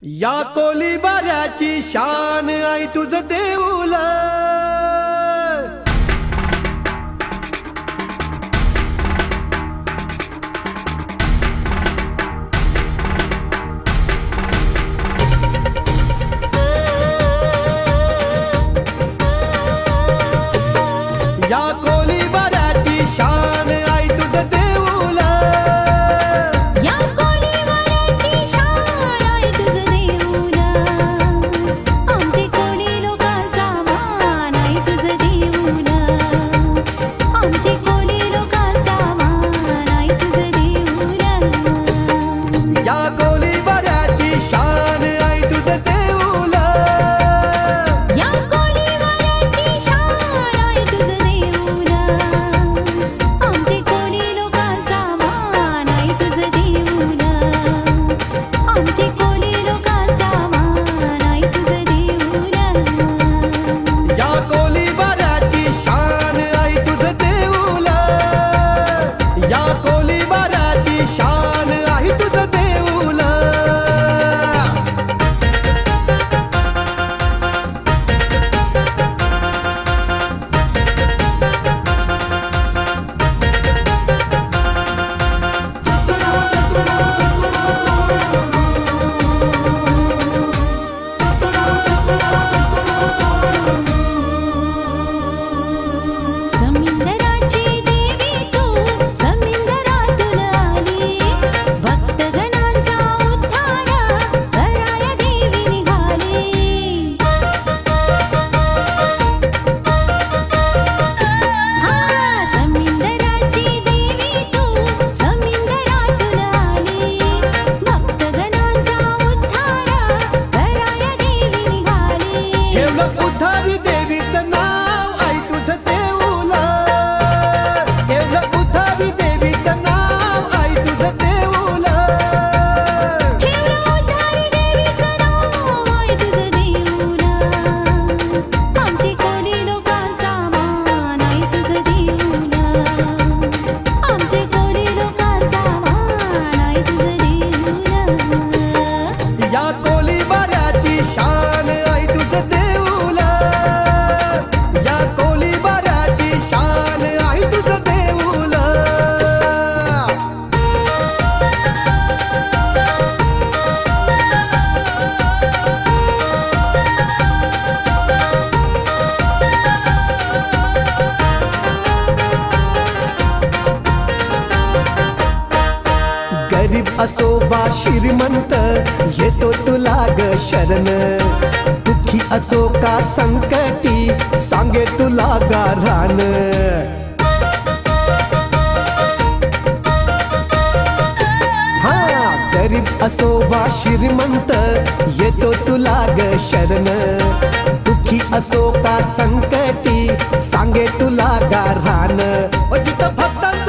या कोलीबाऱ्याची शान आई तुझं देऊळ। या कोलीबाऱ्याची शान आई तुझं देऊळ। या कोलीबाऱ्याची शान आई तुझं देऊळ। आमचे कोली लोकांचा मान आई तुझं देऊळ। आमचे कोली लोकांचा मान आई तुझं देऊळ। या कोलीबाऱ्याची शान आई तुझं देऊळ। या कोलीबाऱ्याची शान आई तुझं देऊळ। आमचे कोली लोकांचा मान आई तुझं देऊळ। आमचे कोली लोकांचा मान आई तुझं देऊळ। या कोलीबाऱ्याची शान आई तुझं देऊळ। या कोलीबाऱ्याची शान आई तुझं देऊळ। समिंदराची देवी तू समिंदरातून आली। भक्तगणांचा उद्धार कराया देवी निघाली। समिंदराची देवी तू समिंदरातून आली। भक्तगणांचा उद्धार कराया देवी निघाली। ठेवलं उद्धारी देवीचं नाव आई तुझं देऊळ। ठेवलं उद्धारी देवीचं नाव आई तुझं देऊळ। ठेवलं उद्धारी देवीचं नाव आई तुझं देऊळ। आमचे कोली लोकांचा मान आई तुझं देऊळ। आमचे कोली लोकांचा मान आई तुझं देऊळ। या कोलीबाऱ्याची शान आई तुझं देऊळ। या कोलीबाऱ्याची शान आई तुझं देऊळ। गरीब असो वा श्रीमंत येतो तुला ग शरण। दुःखी असो का संकटी सांगे तुला गारान। गरीब असो वा श्रीमंत येतो तुला ग शरण। दुःखी असो का संकटी सांगे तुला गारान। जिथं भक्त